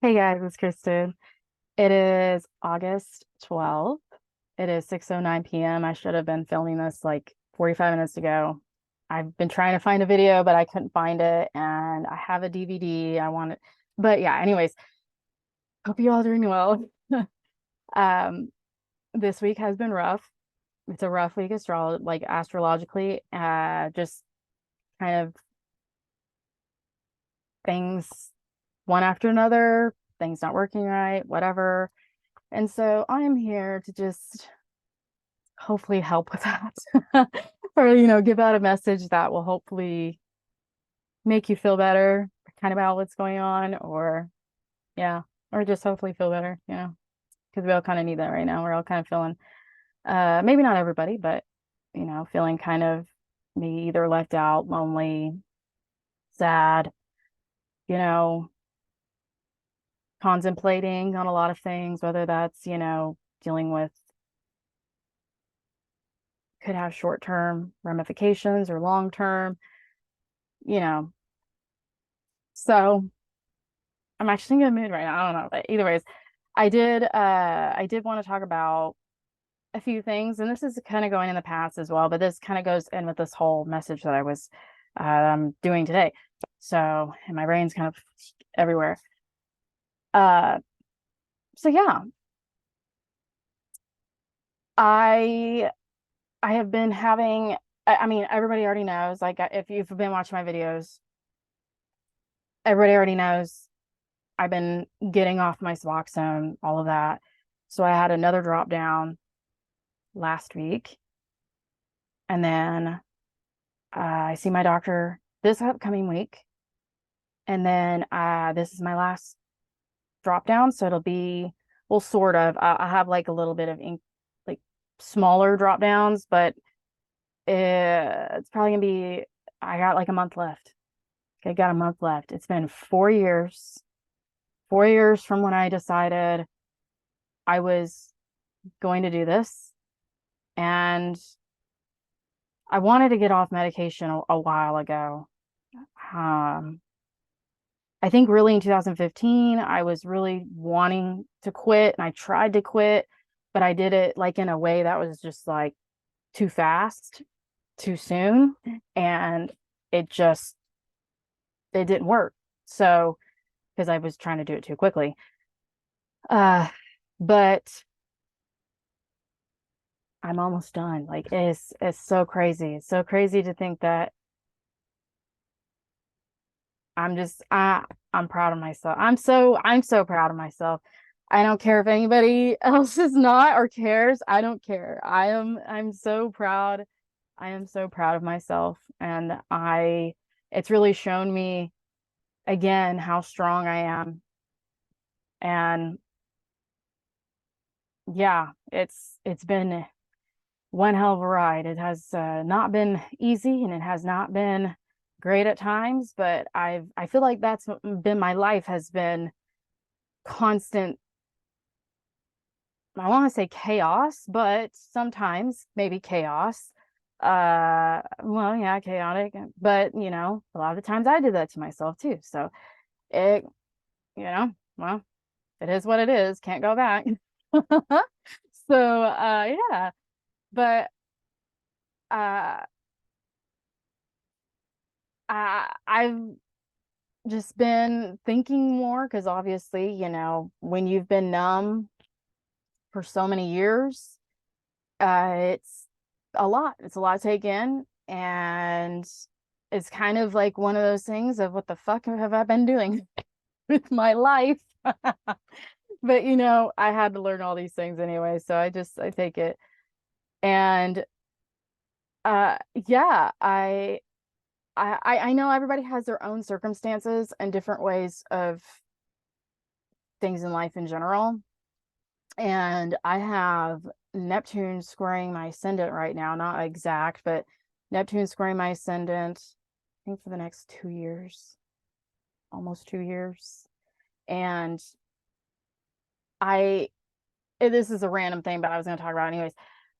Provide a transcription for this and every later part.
Hey guys, it's Kristen. It is August 12th. It is 6:09 p.m. I should have been filming this like 45 minutes ago. I've been trying to find a video, but I couldn't find it. And I have a DVD. I want it. But yeah, anyways, hope you all doing well. Um, this week has been rough. It's a rough week like astrologically. Just kind of things one after another, things not working right, whatever. And so I am here to just hopefully help with that or give out a message that will hopefully make you feel better kind of about what's going on, or yeah, or just hopefully feel better, because we all kind of need that right now. We're all kind of feeling maybe not everybody, but feeling kind of maybe either left out, lonely, sad, you know contemplating on a lot of things, whether that's dealing with, could have short-term ramifications or long-term, you know so I'm actually in a good mood right now. I don't know, but either ways, I did want to talk about a few things, and this is kind of going in the past as well, but this kind of goes in with this whole message that I'm doing today. So, and my brain's kind of everywhere. Uh, so yeah, I I have been having. I mean, everybody already knows. Like, if you've been watching my videos, everybody already knows I've been getting off my Suboxone, all of that. So I had another drop down last week. And then I see my doctor this upcoming week. And then this is my last drop down. So it'll be, well, sort of. I have like a little bit of ink, like smaller drop downs, but it's probably going to be, I got like a month left. I got a month left. It's been 4 years, 4 years from when I decided I was going to do this. And I wanted to get off medication a while ago. Um, I think really in 2015, I was really wanting to quit, and I tried to quit, but I did it like in a way that was just like too fast, too soon, and it just it didn't work. So, because I was trying to do it too quickly. Uh, but I'm almost done. Like it's so crazy. It's so crazy to think that I'm just I'm proud of myself. I'm so proud of myself. I don't care if anybody else is not or cares. I don't care. I'm so proud. I am so proud of myself, and I it's really shown me again how strong I am. And yeah, it's been one hell of a ride. It has not been easy, and it has not been great at times, but I feel like that's been my life, has been constant. I want to say chaos, but sometimes maybe chaos. Well, yeah, chaotic, but a lot of the times I did that to myself too. So it, well, it is what it is. Can't go back. So, yeah, but uh, I've just been thinking more because obviously, when you've been numb for so many years, it's a lot. It's a lot to take in. And it's kind of like one of those things of what the fuck have I been doing with my life? But I had to learn all these things anyway, so I take it. And yeah, I know everybody has their own circumstances and different ways of things in life in general. And I have Neptune squaring my ascendant right now, not exact, but Neptune squaring my ascendant, I think for the next 2 years, almost 2 years. And I, this is a random thing, but I was going to talk about it anyways.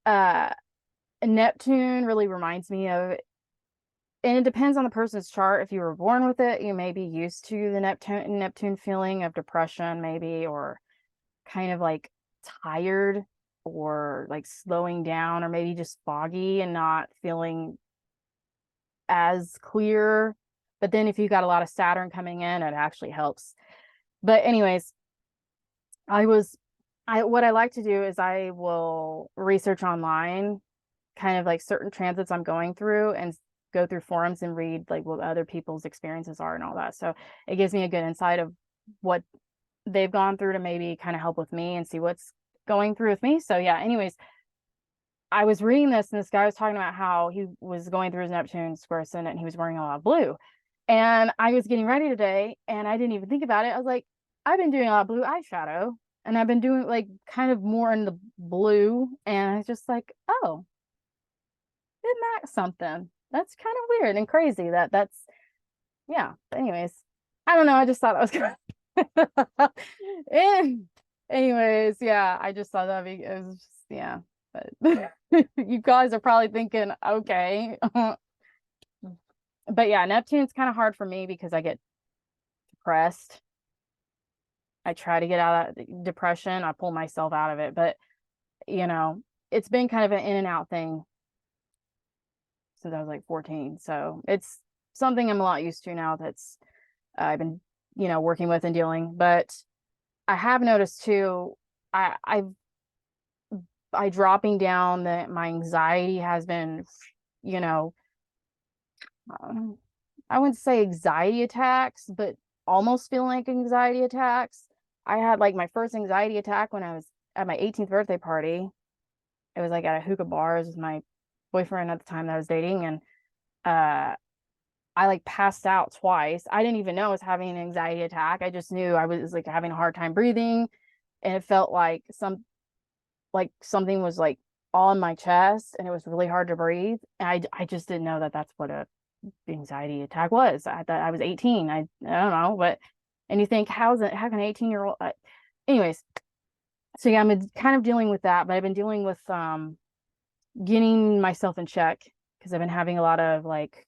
Uh, Neptune really reminds me of and it depends on the person's chart. If you were born with it, you may be used to the Neptune feeling of depression, maybe, or kind of like tired, or like slowing down, or maybe just foggy and not feeling as clear. But then if you got a lot of Saturn coming in, it actually helps. But anyways, I was I what I like to do is I will research online kind of like certain transits I'm going through, and go through forums and read like what other people's experiences are and all that. So it gives me a good insight of what they've gone through to maybe kind of help with me and see what's going through with me. So yeah, anyways, I was reading this, and this guy was talking about how he was going through his Neptune square ascendant and he was wearing a lot of blue. And I was getting ready today and I didn't even think about it. I was like, I've been doing a lot of blue eyeshadow, and I've been doing like kind of more in the blue. And I was just like, oh, isn't that something? That's kind of weird and crazy that's, yeah. But anyways, I don't know. I just thought that was kind and anyways, yeah, I just thought it was just, yeah. But you guys are probably thinking, okay. But yeah, Neptune's kind of hard for me because I get depressed. I try to get out of that depression. I pull myself out of it, but you know, it's been kind of an in and out thing since I was like 14. So it's something I'm a lot used to now. That's I've been, working with and dealing. But I have noticed too, by dropping down, that my anxiety has been, you know, um, I wouldn't say anxiety attacks, but almost feeling like anxiety attacks. I had like my first anxiety attack when I was at my 18th birthday party. It was like at a hookah bar. It was my boyfriend at the time that I was dating, and uh I like passed out twice. I didn't even know I was having an anxiety attack. I just knew I was like having a hard time breathing, and it felt like something was like on my chest, and it was really hard to breathe. And I just didn't know that that's what a anxiety attack was. I thought I was 18. I don't know, but and you think, how can an 18-year-old anyways, so yeah, I'm kind of dealing with that, but I've been dealing with getting myself in check, because I've been having a lot of like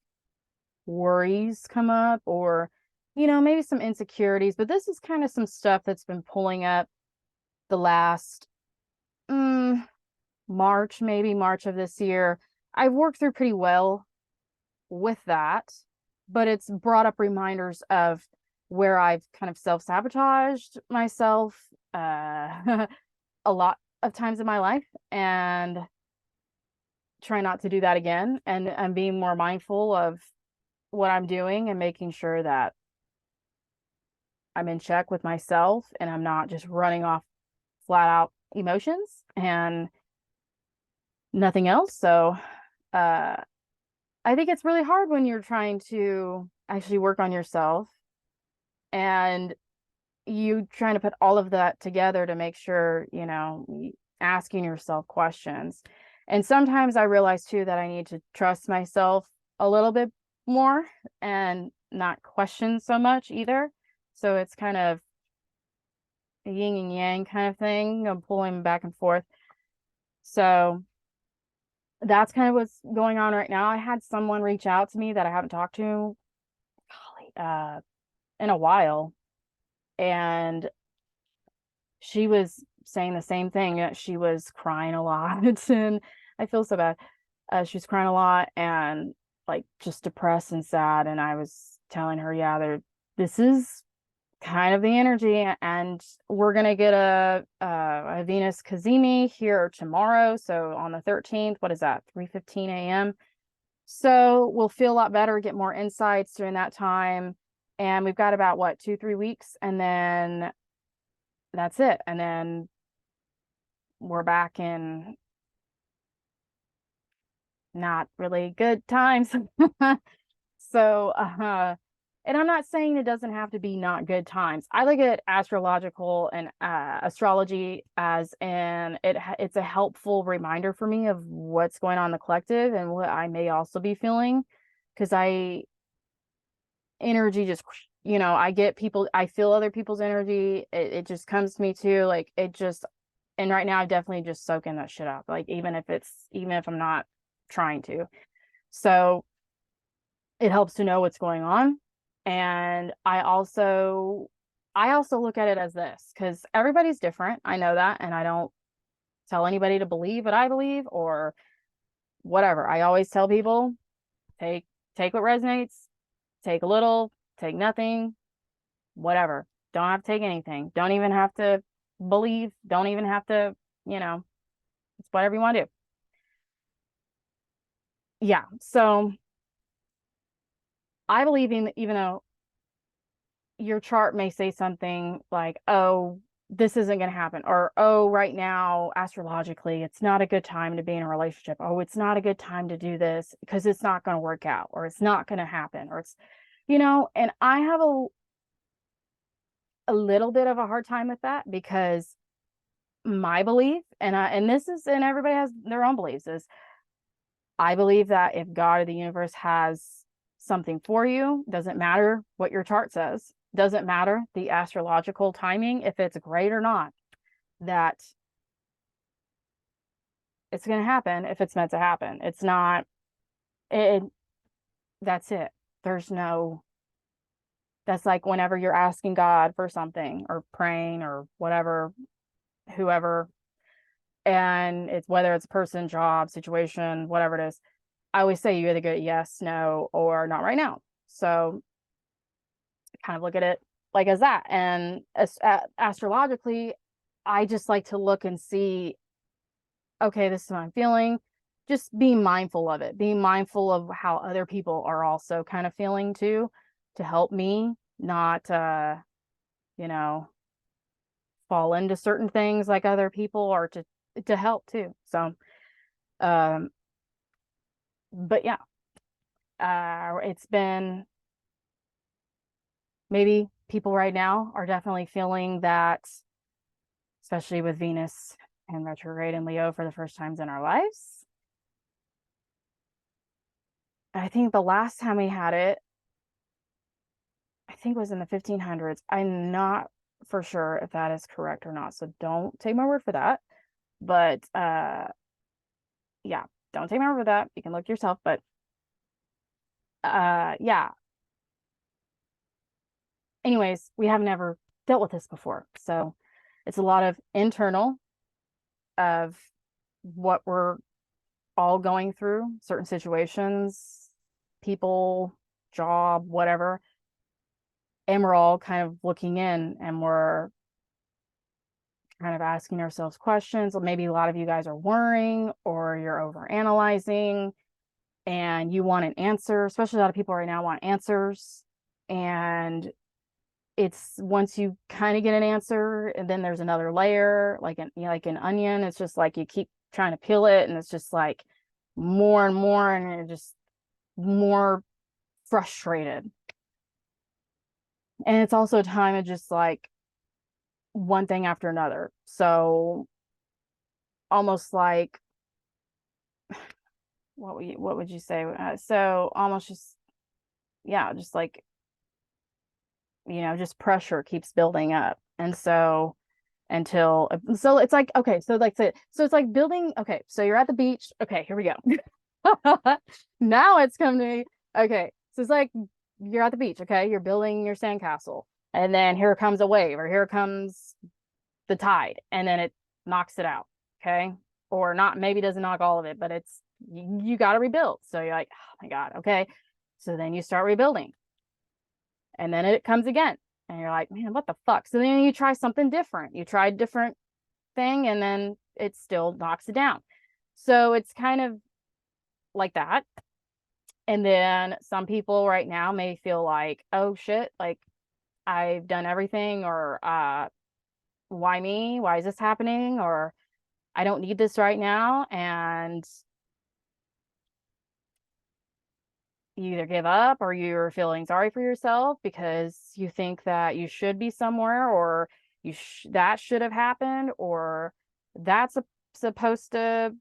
worries come up, or maybe some insecurities. But this is kind of some stuff that's been pulling up the last March of this year. I've worked through pretty well with that, but it's brought up reminders of where I've kind of self-sabotaged myself a lot of times in my life, and try not to do that again. And I'm being more mindful of what I'm doing and making sure that I'm in check with myself and I'm not just running off flat out emotions and nothing else. So uh I think it's really hard when you're trying to actually work on yourself, and you trying to put all of that together to make sure, asking yourself questions. And sometimes I realize too that I need to trust myself a little bit more and not question so much either. So it's kind of a yin and yang kind of thing. I'm pulling back and forth. So that's kind of what's going on right now. I had someone reach out to me that I haven't talked to, golly, in a while, and she was saying the same thing. She was crying a lot, and I feel so bad. She was crying a lot and like just depressed and sad. And I was telling her, yeah, this is kind of the energy, and we're gonna get a Venus Cazimi here tomorrow. So on the 13th, what is that? 3:15 a.m. So we'll feel a lot better, get more insights during that time. And we've got about what, 2-3 weeks, and then that's it. And then we're back in not really good times. So, and I'm not saying it doesn't have to be not good times. I look at astrological and astrology as it's a helpful reminder for me of what's going on in the collective and what I may also be feeling, because energy just, I feel other people's energy. It just comes to me too. Like it just, and right now I'm definitely just soaking that shit up. Like even if I'm not trying to. So it helps to know what's going on. And I also look at it as this, because everybody's different. I know that, and I don't tell anybody to believe what I believe or whatever. I always tell people, take take what resonates, take a little, take nothing, whatever. Don't have to take anything. Don't even have to believe. Don't even have to, you know, it's whatever you want to do. Yeah. So I believe in, even though your chart may say something like, oh, this isn't going to happen, or oh, right now, astrologically, it's not a good time to be in a relationship. Oh, it's not a good time to do this because it's not going to work out, or it's not going to happen, or it's, and I have a little bit of a hard time with that, because my belief, and this is, and everybody has their own beliefs, is I believe that if God or the universe has something for you, doesn't matter what your chart says, doesn't matter the astrological timing, if it's great or not, that it's going to happen if it's meant to happen. It's not, it, that's it. There's no, that's like whenever you're asking God for something or praying or whatever, whoever, and it's whether it's a person, job, situation, whatever it is, I always say you either get yes, no, or not right now. So kind of look at it like as that. And astrologically, I just like to look and see, okay, this is what I'm feeling. Just be mindful of it. Be mindful of how other people are also kind of feeling too, to help me not, you know, fall into certain things like other people, or to help too. So, um, but yeah, it's been, maybe people right now are definitely feeling that, especially with Venus and retrograde in Leo for the first times in our lives. I think the last time we had it, I think was in the 1500s. I'm not for sure if that is correct or not, so don't take my word for that. But yeah, don't take my word for that. You can look yourself, but yeah. Anyways, we have never dealt with this before, so it's a lot of internal of what we're all going through, certain situations, people, job, whatever. And we're all kind of looking in, and we're kind of asking ourselves questions. Maybe a lot of you guys are worrying, or you're over analyzing and you want an answer, especially a lot of people right now want answers. And it's, once you kind of get an answer, and then there's another layer, like an onion. It's just like you keep trying to peel it, and it's just like more and more, and you're just more frustrated. And it's also a time of just like one thing after another. So almost like, what would you say? So almost just, yeah, just like, just pressure keeps building up. And so until, so it's like, okay, so like, so it's like building. Okay, so you're at the beach. Okay, here we go. Now it's come to me. Okay, so it's like you're at the beach. Okay, you're building your sandcastle, and then here comes a wave, or here comes the tide, and then it knocks it out. Okay, or not, maybe doesn't knock all of it, but it's, you got to rebuild. So you're like, oh my God, okay. So then you start rebuilding, and then it comes again, and you're like, man, what the fuck? So then you try something different. You try a different thing, and then it still knocks it down. So it's kind of like that. And then some people right now may feel like, oh shit, like I've done everything, or why me? Why is this happening? Or I don't need this right now. And you either give up, or you're feeling sorry for yourself because you think that you should be somewhere, or that should have happened, or that's supposed to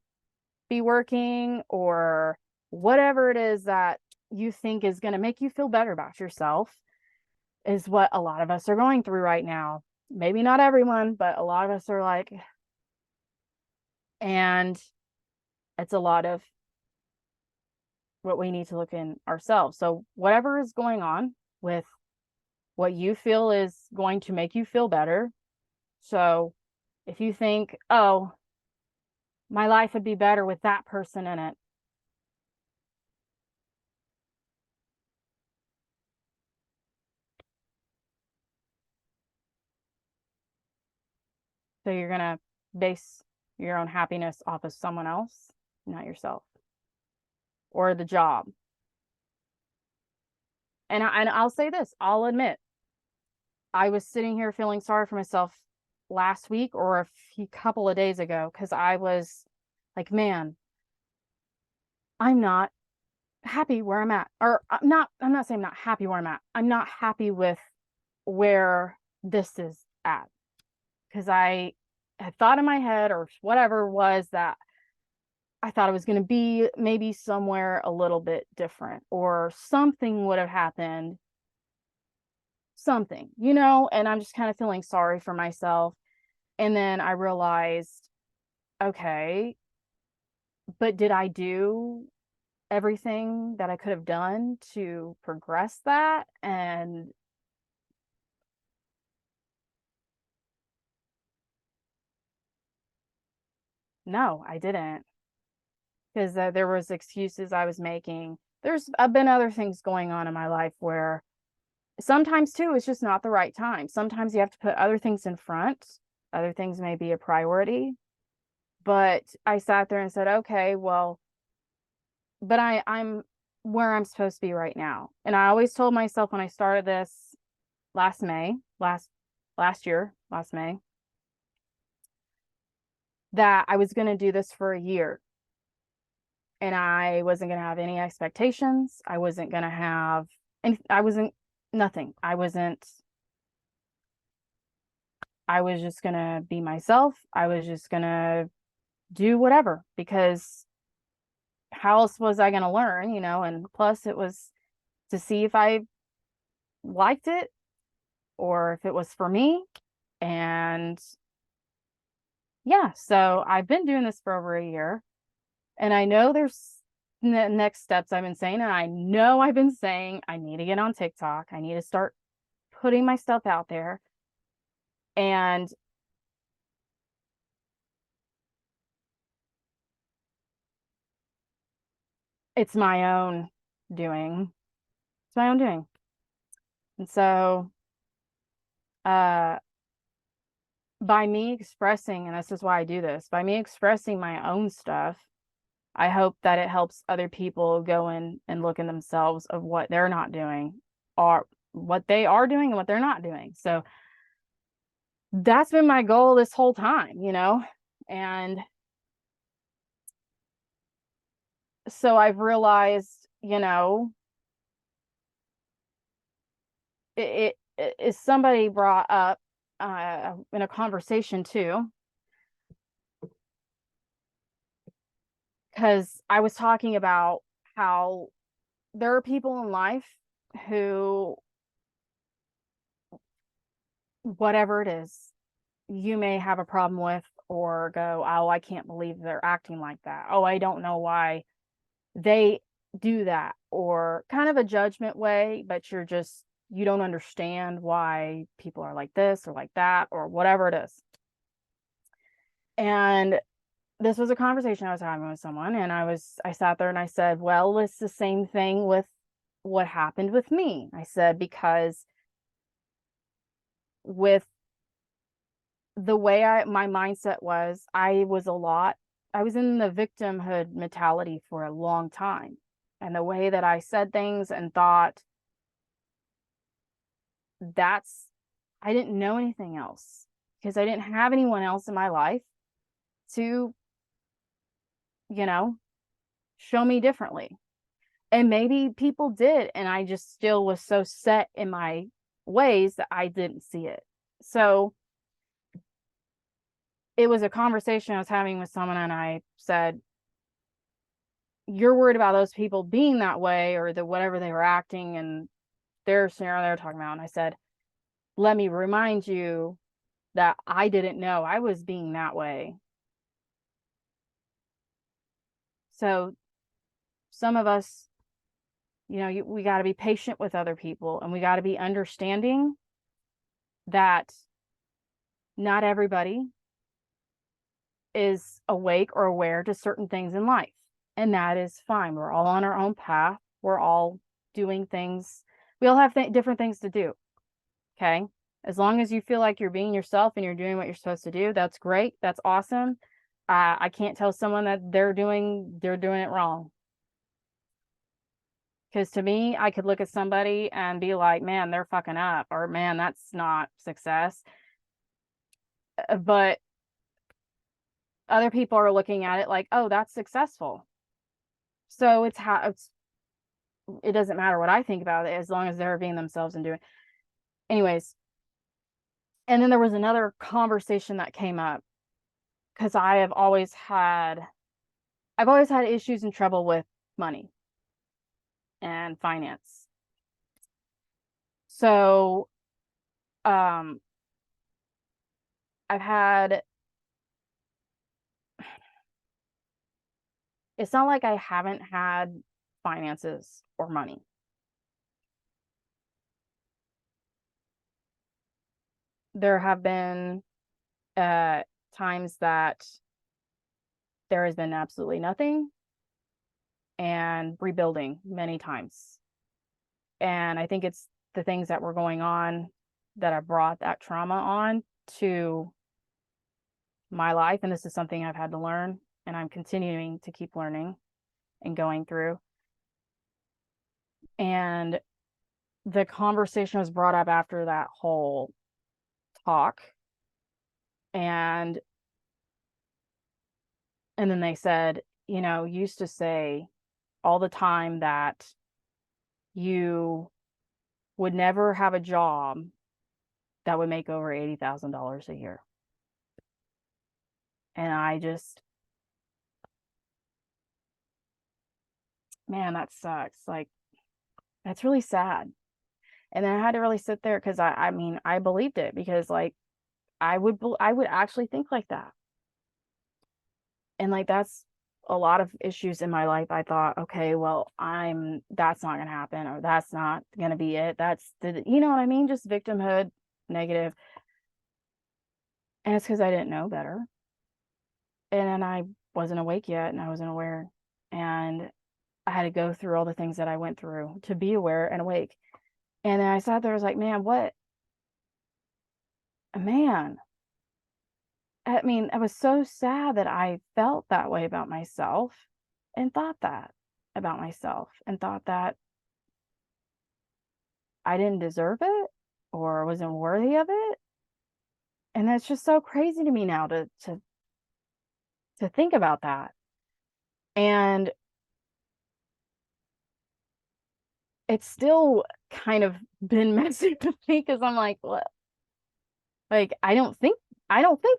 be working, or whatever it is that you think is going to make you feel better about yourself, is what a lot of us are going through right now. Maybe not everyone, but a lot of us are like, and it's a lot of what we need to look in ourselves. So whatever is going on with what you feel is going to make you feel better. So if you think, oh, my life would be better with that person in it, so you're going to base your own happiness off of someone else, not yourself, or the job. And I'll say this, I'll admit, I was sitting here feeling sorry for myself last week or couple of days ago because I was like, man, I'm not happy where I'm at. Or I'm not saying I'm not happy where I'm at. I'm not happy with where this is at. Because I had thought in my head or whatever was that I thought it was going to be maybe somewhere a little bit different or something would have happened, something, and I'm just kind of feeling sorry for myself. And then I realized, okay, but did I do everything that I could have done to progress that? And no, I didn't, because there was excuses I was making. There's been other things going on in my life where sometimes too it's just not the right time. Sometimes you have to put other things in front. Other things may be a priority. But I sat there and said, okay, well, but I'm where I'm supposed to be right now. And I always told myself when I started this last May, last year, last May, that I was going to do this for a year. And I wasn't going to have any expectations. I wasn't going to have and I wasn't nothing. I was just going to be myself. I was just going to do whatever, because how else was I going to learn, and plus it was to see if I liked it or if it was for me. And yeah, so I've been doing this for over a year, and I know there's next steps I've been saying, and I know I've been saying I need to get on TikTok. I need to start putting my stuff out there. And it's my own doing. It's my own doing. And so uh by me expressing, and this is why I do this, by me expressing my own stuff, I hope that it helps other people go in and look in themselves of what they're not doing or what they are doing and what they're not doing. So that's been my goal this whole time, and so I've realized, it is somebody brought up in a conversation too, because I was talking about how there are people in life who, whatever it is, you may have a problem with or go, oh, I can't believe they're acting like that. Oh, I don't know why they do that, or kind of a judgment way, but you don't understand why people are like this or like that or whatever it is. And this was a conversation I was having with someone, and I sat there and I said, well, it's the same thing with what happened with me. I said, because with the way my mindset was, I was in the victimhood mentality for a long time. And the way that I said things and thought, I didn't know anything else, because I didn't have anyone else in my life to, show me differently. And maybe people did, and I just still was so set in my ways that I didn't see it. So it was a conversation I was having with someone, and I said, you're worried about those people being that way, or whatever they were acting and their scenario they were talking about. And I said, let me remind you that I didn't know I was being that way. So some of us we got to be patient with other people, and we got to be understanding that not everybody is awake or aware to certain things in life. And that is fine. We're all on our own path. We're all doing things. We all have different things to do. Okay. As long as you feel like you're being yourself and you're doing what you're supposed to do, that's great. That's awesome. I can't tell someone that they're doing it wrong. Because to me, I could look at somebody and be like, man, they're fucking up, or man, that's not success. But other people are looking at it like, oh, that's successful. So it doesn't matter what I think about it as long as they're being themselves and doing. Anyways, and then there was another conversation that came up because I've always had issues and trouble with money and finance. So I've had, it's not like I haven't had finances or money. There have been times that there has been absolutely nothing, and rebuilding many times. And I think it's the things that were going on that I brought that trauma on to my life. And this is something I've had to learn, and I'm continuing to keep learning and going through. And the conversation was brought up after that whole talk. And then they said, you used to say all the time that you would never have a job that would make over $80,000 a year. And I just, man, that sucks. Like, that's really sad. And then I had to really sit there because I mean, I believed it, because like I would actually think like that. And like that's a lot of issues in my life. I thought, okay, well, that's not gonna happen, or that's not gonna be it. That's you know what I mean? Just victimhood, negative. And it's because I didn't know better. And then I wasn't awake yet, and I wasn't aware. And I had to go through all the things that I went through to be aware and awake. And then I sat there, I was like, man, man. I mean, I was so sad that I felt that way about myself, and thought that about myself, and thought that I didn't deserve it or wasn't worthy of it. And that's just so crazy to me now to think about that. And it's still kind of been messy with me, because I'm like, what? Like, I don't think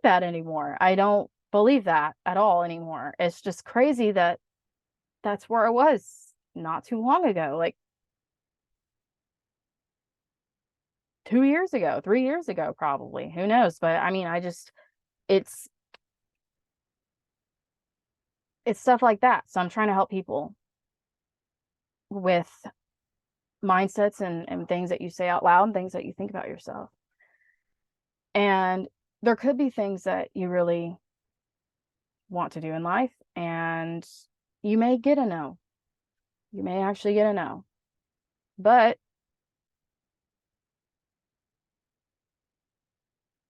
that anymore. I don't believe that at all anymore. It's just crazy that that's where I was not too long ago, like 2 years ago, 3 years ago, probably. Who knows? But I mean, it's stuff like that. So I'm trying to help people with mindsets and things that you say out loud and things that you think about yourself. And there could be things that you really want to do in life, and you may get a no. You may actually get a no. But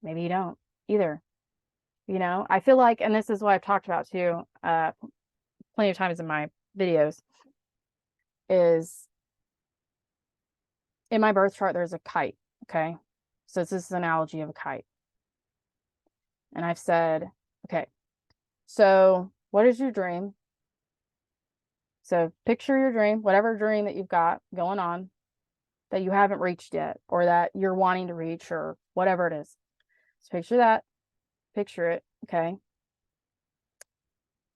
maybe you don't either. I feel like, and this is what I've talked about too, plenty of times in my videos, is in my birth chart, there's a kite. Okay. So this is an analogy of a kite. And I've said, okay, so what is your dream? So picture your dream, whatever dream that you've got going on that you haven't reached yet, or that you're wanting to reach, or whatever it is. So picture it. Okay.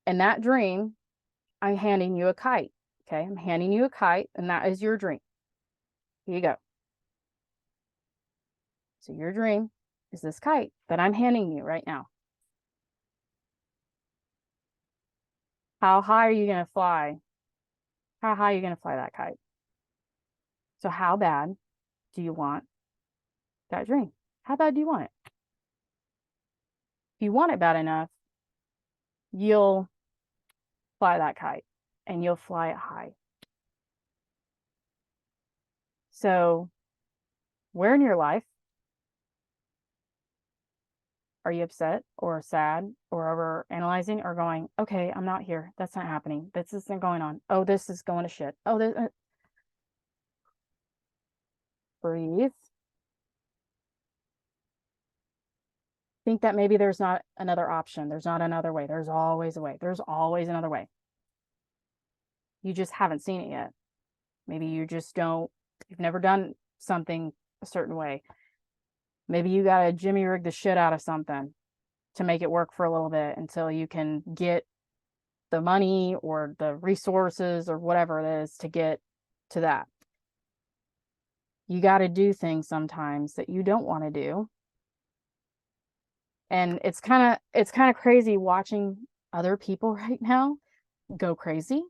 And that dream, I'm handing you a kite. Okay. I'm handing you a kite, and that is your dream. Here you go. So your dream is this kite that I'm handing you right now. How high are you going to fly? How high are you going to fly that kite? So how bad do you want that dream? How bad do you want it? If you want it bad enough, you'll fly that kite and you'll fly it high. So, where in your life are you upset or sad or over analyzing or going, okay, I'm not here. That's not happening. This isn't going on. Oh, this is going to shit. Oh, this, breathe. Think that maybe there's not another option. There's not another way. There's always a way. There's always another way. You just haven't seen it yet. Maybe you just don't, you've never done something a certain way. Maybe you got to jimmy rig the shit out of something to make it work for a little bit until you can get the money or the resources or whatever it is to get to that. You got to do things sometimes that you don't want to do. And it's kind of crazy watching other people right now go crazy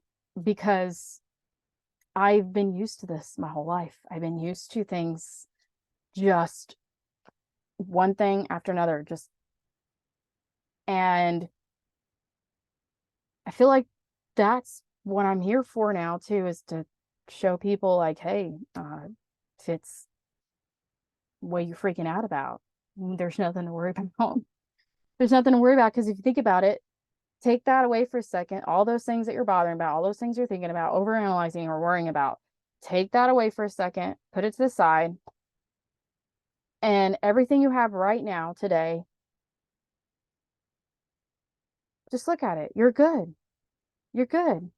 because I've been used to this my whole life. I've been used to things just one thing after another, just, and I feel like that's what I'm here for now too, is to show people like, hey, it's what you're freaking out about. There's nothing to worry about. There's nothing to worry about because if you think about it, take that away for a second. All those things that you're bothering about, all those things you're thinking about, overanalyzing or worrying about, take that away for a second, put it to the side, and everything you have right now today, just look at it. You're good. You're good.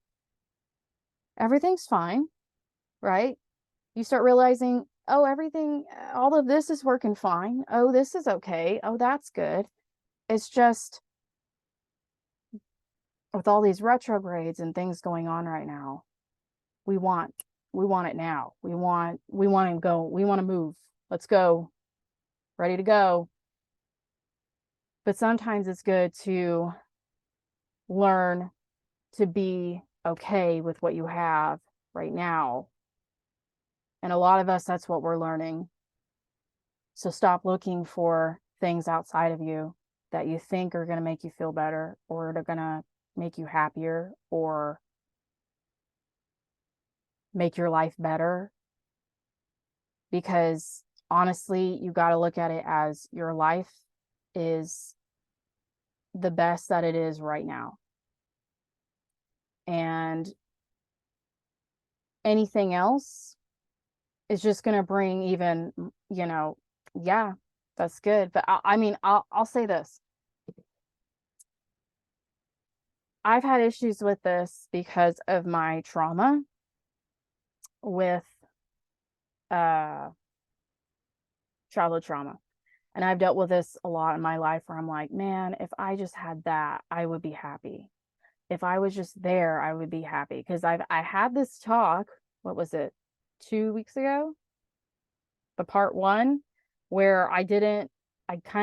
Everything's fine, right? You start realizing, oh, everything, all of this is working fine. Oh, this is okay. Oh, that's good. It's just with all these retrogrades and things going on right now, we want it now. We want to go. We want to move. Let's go. Ready to go. But sometimes it's good to learn to be okay with what you have right now. And a lot of us, that's what we're learning. So stop looking for things outside of you that you think are going to make you feel better or they're going to make you happier or make your life better. Because honestly, you got to look at it as your life is the best that it is right now. And anything else is just going to bring even, yeah, that's good. But I mean, I'll say this. I've had issues with this because of my trauma with uh childhood trauma. And I've dealt with this a lot in my life where I'm like, man, if I just had that, I would be happy. If I was just there, I would be happy. Because I had this talk, what was it, 2 weeks ago? The part one, where I kind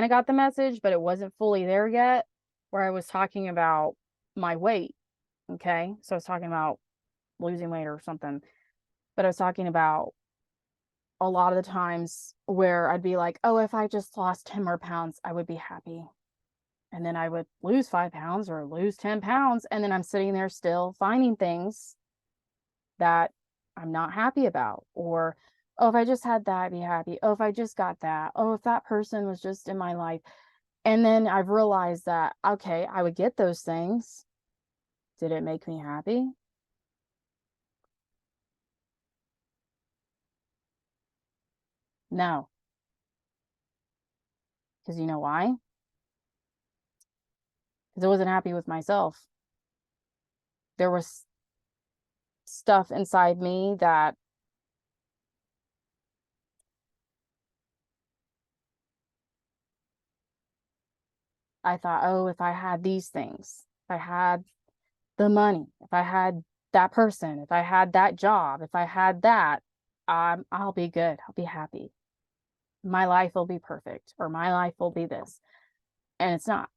of got the message, but it wasn't fully there yet, where I was talking about my weight. Okay. So I was talking about losing weight or something, but I was talking about a lot of the times where I'd be like, oh, if I just lost 10 more pounds, I would be happy. And then I would lose 5 pounds or lose 10 pounds. And then I'm sitting there still finding things that I'm not happy about. Or, oh, if I just had that, I'd be happy. Oh, if I just got that. Oh, if that person was just in my life. And then I've realized that, okay, I would get those things. Did it make me happy? No. Because you know why? Because I wasn't happy with myself. There was stuff inside me that I thought, oh, if I had these things, if I had the money, if I had that person, if I had that job, if I had that, I'll be good. I'll be happy. My life will be perfect, or my life will be this. And it's not.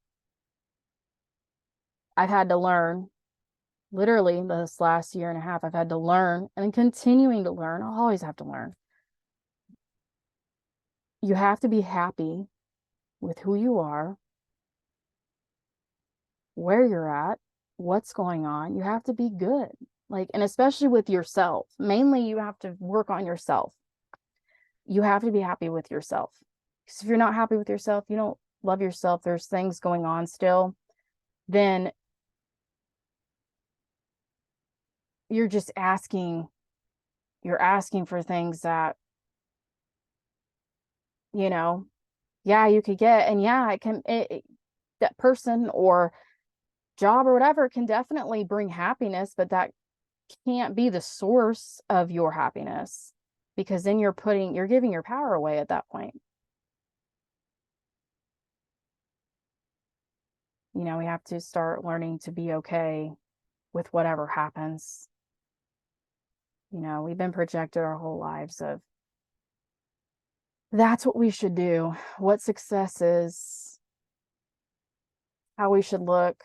I've had to learn literally this last year and a half, I've had to learn and continuing to learn. I'll always have to learn. You have to be happy with who you are, where you're at, what's going on. You have to be good. Like, and especially with yourself, mainly you have to work on yourself. You have to be happy with yourself. Because if you're not happy with yourself, you don't love yourself, there's things going on still, then you're just you're asking for things that, you know, yeah, you could get, and yeah, that person or job or whatever can definitely bring happiness, but that can't be the source of your happiness, because then you're giving your power away at that point. We have to start learning to be okay with whatever happens. We've been projected our whole lives of that's what we should do, what success is, how we should look,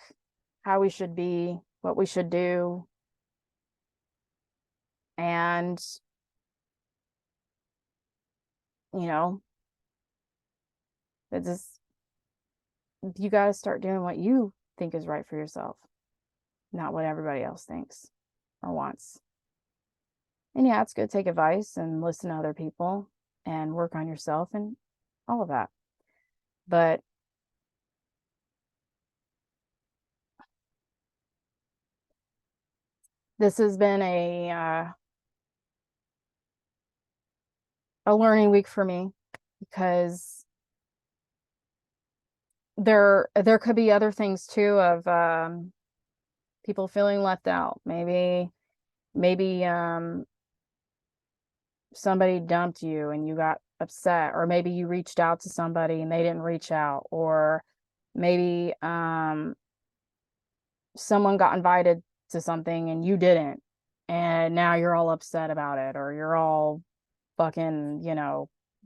how we should be, what we should do. And, you know, it just, you got to start doing what you think is right for yourself, not what everybody else thinks or wants. And yeah, it's good to take advice and listen to other people and work on yourself and all of that. But this has been a learning week for me, because there could be other things too of people feeling left out. Maybe somebody dumped you and you got upset, or maybe you reached out to somebody and they didn't reach out, or maybe someone got invited to something and you didn't, and now you're all upset about it, or you're all fucking,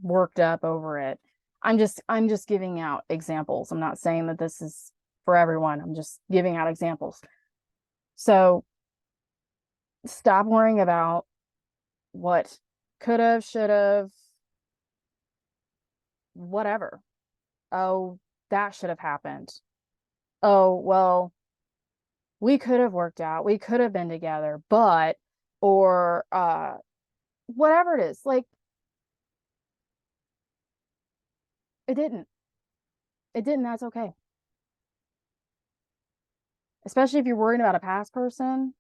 worked up over it. I'm just giving out examples. I'm not saying that this is for everyone. I'm just giving out examples. So stop worrying about what could have, should have, whatever. Oh, that should have happened. Oh, well, we could have worked out. We could have been together, but, or whatever it is. Like, it didn't. It didn't. That's okay. Especially if you're worried about a past person,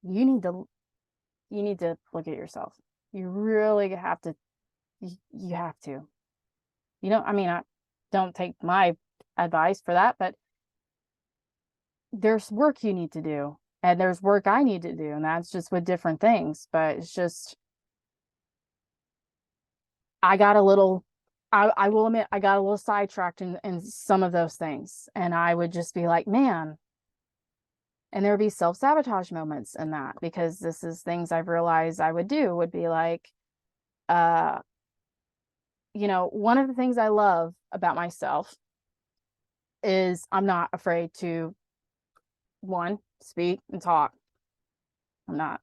you need to look at yourself. You really have to. You have to. I mean, I don't take my advice for that, but there's work you need to do, and there's work I need to do, and that's just with different things. But it's just, I got a little, I will admit, I got a little sidetracked in some of those things, and I would just be like, man, and there would be self-sabotage moments in that, because this is things I've realized I would be like, uh, one of the things I love about myself is I'm not afraid to, one, speak and talk. I'm not.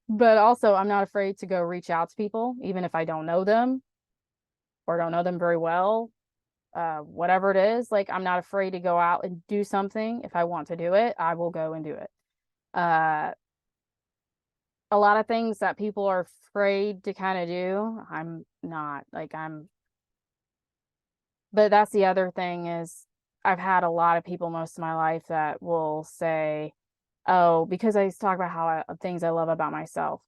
But also, I'm not afraid to go reach out to people, even if I don't know them or don't know them very well. Whatever it is, like, I'm not afraid to go out and do something. If I want to do it, I will go and do it. Uh, a lot of things that people are afraid to kind of do, I'm not. But that's the other thing is, I've had a lot of people most of my life that will say, oh, because I talk about things I love about myself.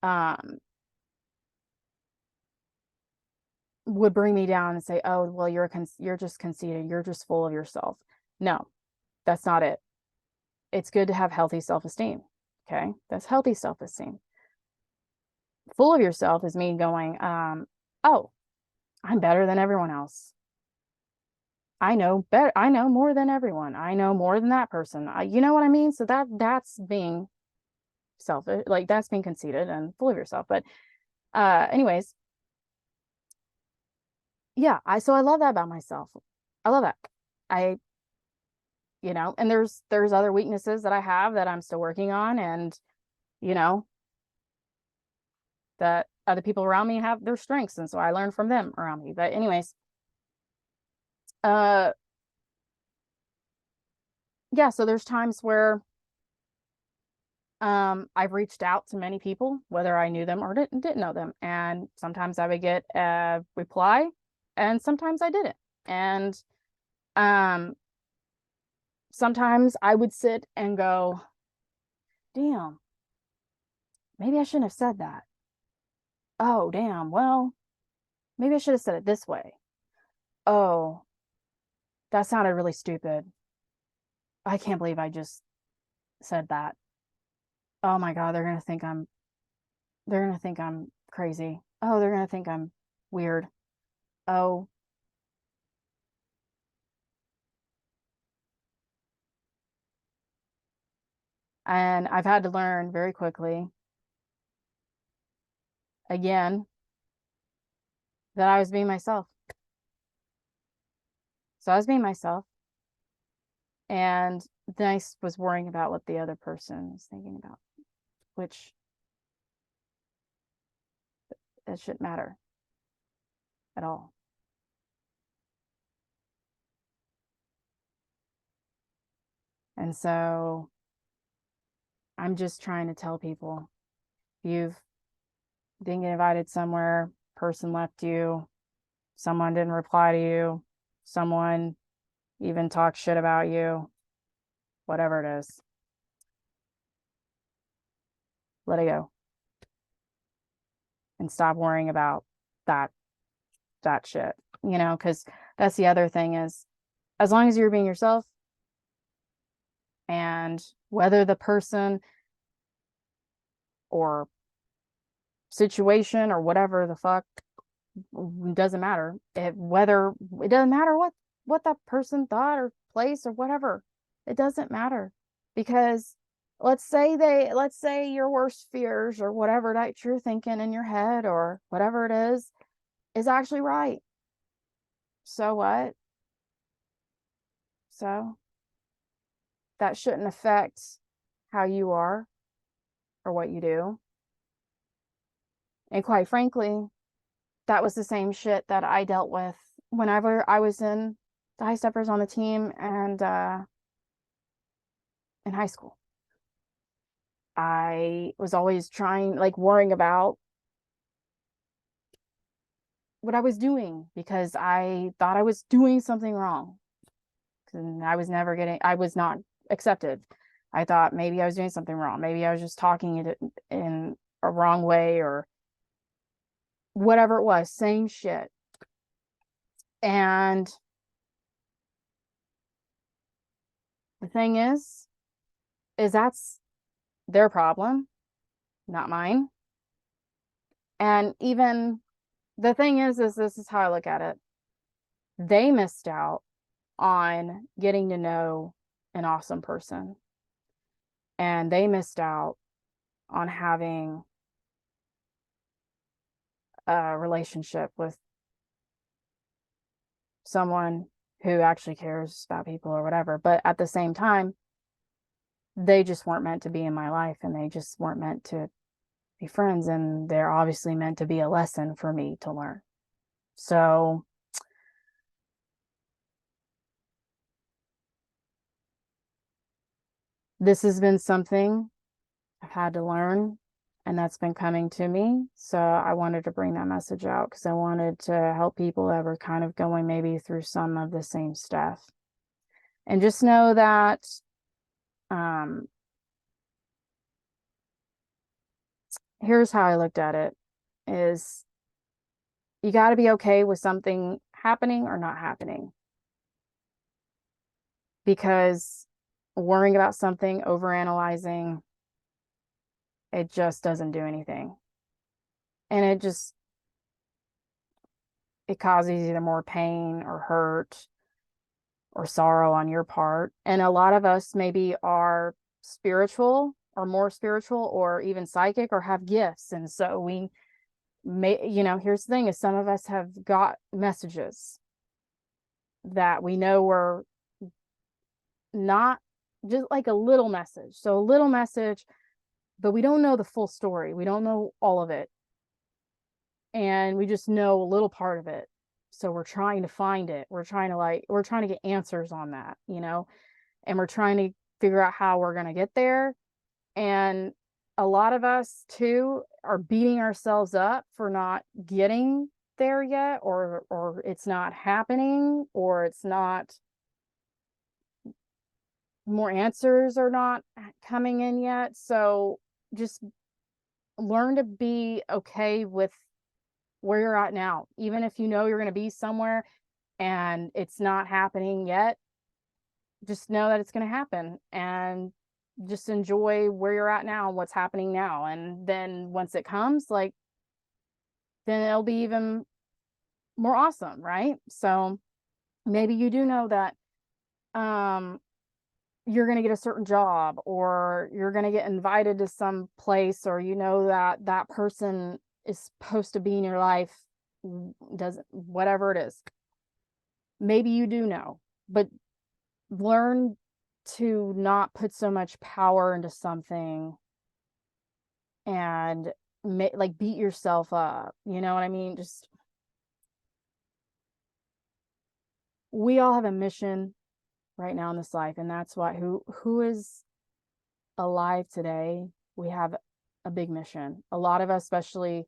Um, would bring me down and say, oh, well, you're just conceited. You're just full of yourself. No, that's not it. It's good to have healthy self-esteem. Okay. That's healthy self-esteem. Full of yourself is me going, oh, I'm better than everyone else. I know better. I know more than everyone. I know more than that person. You know what I mean? So that's being selfish, like that's being conceited and full of yourself. But anyways, yeah, so I love that about myself. I love that. I and there's other weaknesses that I have that I'm still working on, and you know, that other people around me have their strengths, and so I learn from them around me. But anyways, uh yeah, so there's times where I've reached out to many people, whether I knew them or didn't know them, and sometimes I would get a reply, and sometimes I didn't. And um sometimes I would sit and go, damn, maybe I shouldn't have said that. Oh, damn, well, maybe I should have said it this way. Oh, that sounded really stupid. I can't believe I just said that. Oh my God, they're gonna think I'm crazy. Oh, they're gonna think I'm weird. Oh, and I've had to learn very quickly again that I was being myself. So I was being myself, and then I was worrying about what the other person was thinking about, which it shouldn't matter at all. And so I'm just trying to tell people, you've didn't get invited somewhere, person left you, someone didn't reply to you, someone even talked shit about you, whatever it is, let it go and stop worrying about that that shit, because that's the other thing is, as long as you're being yourself, and whether the person or situation or whatever the fuck, doesn't matter, it doesn't matter what that person thought or place or whatever, it doesn't matter, because let's say your worst fears or whatever that you're thinking in your head or whatever it is actually right. So what? So that shouldn't affect how you are or what you do. And quite frankly, that was the same shit that I dealt with whenever I was in the high steppers on the team, and in high school. I was always trying, like, worrying about what I was doing because I thought I was doing something wrong. And I was not accepted. I thought maybe I was doing something wrong. Maybe I was just talking it in a wrong way or whatever it was, same shit. And the thing is that's their problem, not mine. And even the thing is this is how I look at it. They missed out on getting to know an awesome person, and they missed out on having a relationship with someone who actually cares about people or whatever. But at the same time, they just weren't meant to be in my life, and they just weren't meant to be friends, and they're obviously meant to be a lesson for me to learn. So this has been something I've had to learn, and that's been coming to me. So I wanted to bring that message out because I wanted to help people that were kind of going maybe through some of the same stuff. And just know that um, here's how I looked at it is, you got to be okay with something happening or not happening, because worrying about something, overanalyzing, it just doesn't do anything. And it causes either more pain or hurt or sorrow on your part. And a lot of us maybe are spiritual or more spiritual or even psychic or have gifts. And so we may, here's the thing is, some of us have got messages that we know were not just like a little message. So a little message, but we don't know the full story. We don't know all of it. And we just know a little part of it. So we're trying to find it. We're trying to get answers on that, and we're trying to figure out how we're going to get there. And a lot of us too are beating ourselves up for not getting there yet, or it's not happening, or it's not, more answers are not coming in yet. So just learn to be okay with where you're at now, even if you know you're going to be somewhere and it's not happening yet. Just know that it's going to happen, and just enjoy where you're at now and what's happening now. And then once it comes, like, then it'll be even more awesome, right? So maybe you do know that you're going to get a certain job, or you're going to get invited to some place, or that that person is supposed to be in your life, doesn't, whatever it is. Maybe you do know, but learn to not put so much power into something and like beat yourself up. You know what I mean? Just, we all have a mission right now in this life, and that's why who is alive today, we have a big mission. A lot of us, especially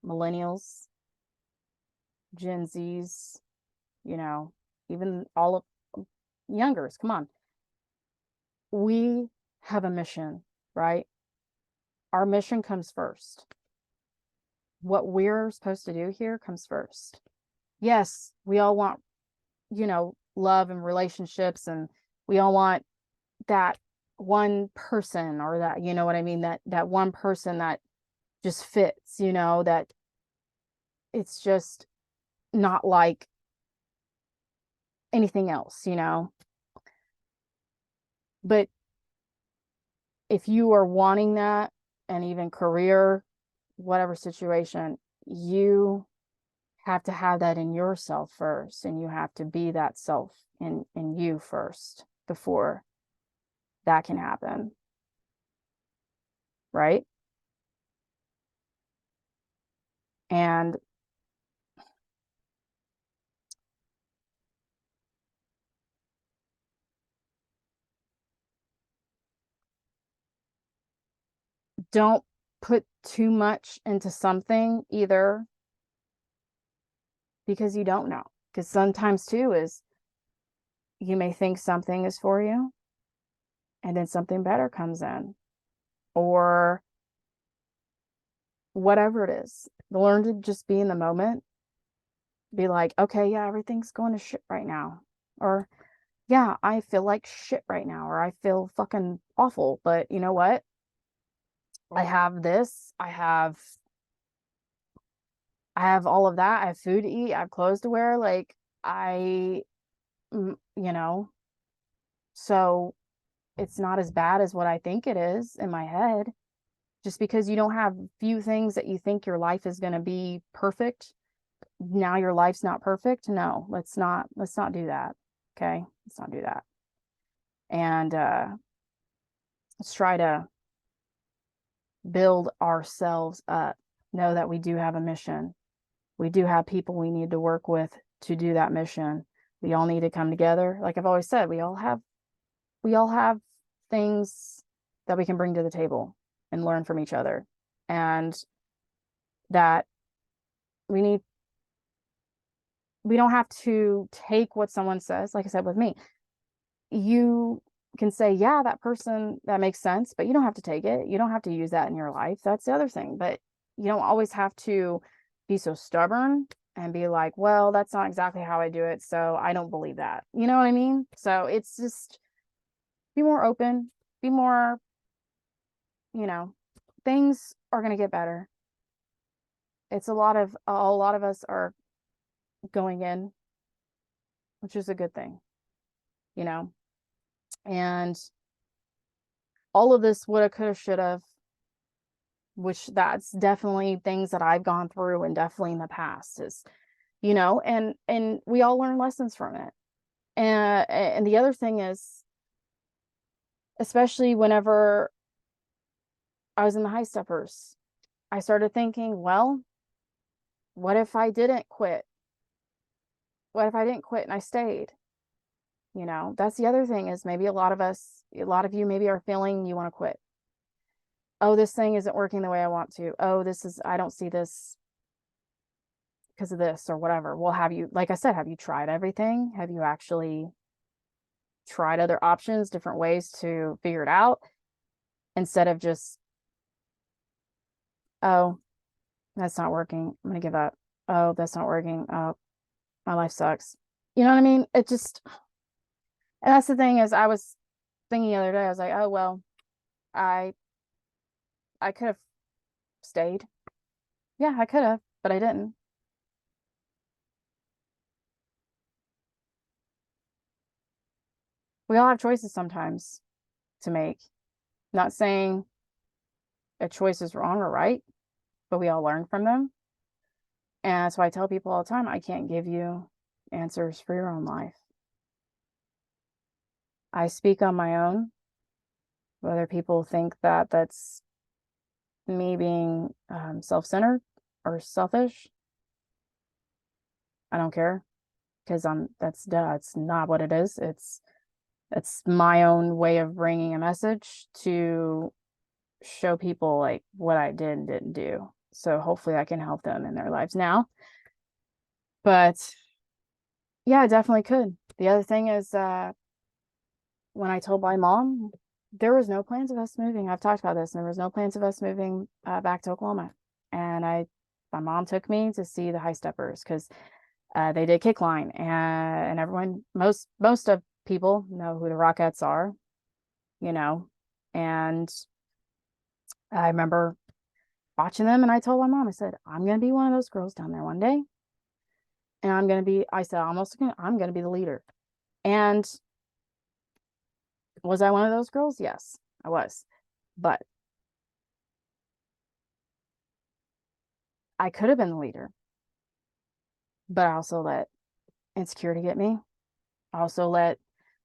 millennials, Gen Zs, even all of youngers, come on, we have a mission, right? Our mission comes first. What we're supposed to do here comes first. Yes, we all want, love and relationships, and we all want that one person, or that, you know what I mean, that one person that just fits, that it's just not like anything else, but if you are wanting that, and even career, whatever situation, you have to have that in yourself first, and you have to be that self in you first before that can happen, right? And don't put too much into something either, because you don't know. Because sometimes too is, you may think something is for you, and then something better comes in, or whatever it is. Learn to just be in the moment. Be like, okay, yeah, everything's going to shit right now. Or, yeah, I feel like shit right now, or I feel fucking awful. But you know what? I have this. I have all of that. I have food to eat. I have clothes to wear. Like, I, mm, you know, so it's not as bad as what I think it is in my head. Just because you don't have few things that you think your life is going to be perfect, now your life's not perfect. No, let's not do that. Okay? Let's not do that. And let's try to build ourselves up. Know that we do have a mission. We do have people we need to work with to do that mission. We all need to come together. Like I've always said, we all have things that we can bring to the table and learn from each other. And that we need we don't have to take what someone says. Like I said, with me, you can say, yeah, that person, that makes sense, but you don't have to take it. You don't have to use that in your life. That's the other thing. But you don't always have to be so stubborn and be like, well, that's not exactly how I do it, so I don't believe that. You know what I mean? So it's just, be more open, be more, you know, things are going to get better. It's a lot of us are going in, which is a good thing, you know. And all of this woulda, coulda, shoulda, which that's definitely things that I've gone through, and definitely in the past is, and we all learn lessons from it. And the other thing is, especially whenever I was in the high steppers, I started thinking, well, what if I didn't quit? What if I didn't quit and I stayed? You know, that's the other thing is maybe a lot of us, a lot of you maybe are feeling you want to quit. Oh, this thing isn't working the way I want to. Oh, I don't see this because of this or whatever. Well, like I said, have you tried everything? Have you actually tried other options, different ways to figure it out instead of just, oh, that's not working. I'm going to give up. Oh, that's not working. Oh, my life sucks. You know what I mean? It just, and that's the thing is I was thinking the other day, I was like, oh, well, I, I could have stayed. Yeah, I could have, but I didn't. We all have choices sometimes to make. Not saying a choice is wrong or right, but we all learn from them. And that's why I tell people all the time, I can't give you answers for your own life. I speak on my own. Whether people think that that's me being self-centered or selfish, I don't care because it's not what it is. It's my own way of bringing a message to show people like what I did and didn't do. So hopefully I can help them in their lives now. But yeah, I definitely could. The other thing is when I told my mom, there was no plans of us moving. I've talked about this, and there was no plans of us moving back to Oklahoma. And my mom took me to see the high steppers because they did kick line, and everyone, most of people know who the Rockettes are, you know. And I remember watching them, and I told my mom, I said, I'm gonna be one of those girls down there one day, and I said, I'm gonna be the leader. And was I one of those girls? Yes, I was. But I could have been the leader, but I also let insecurity get me. I also let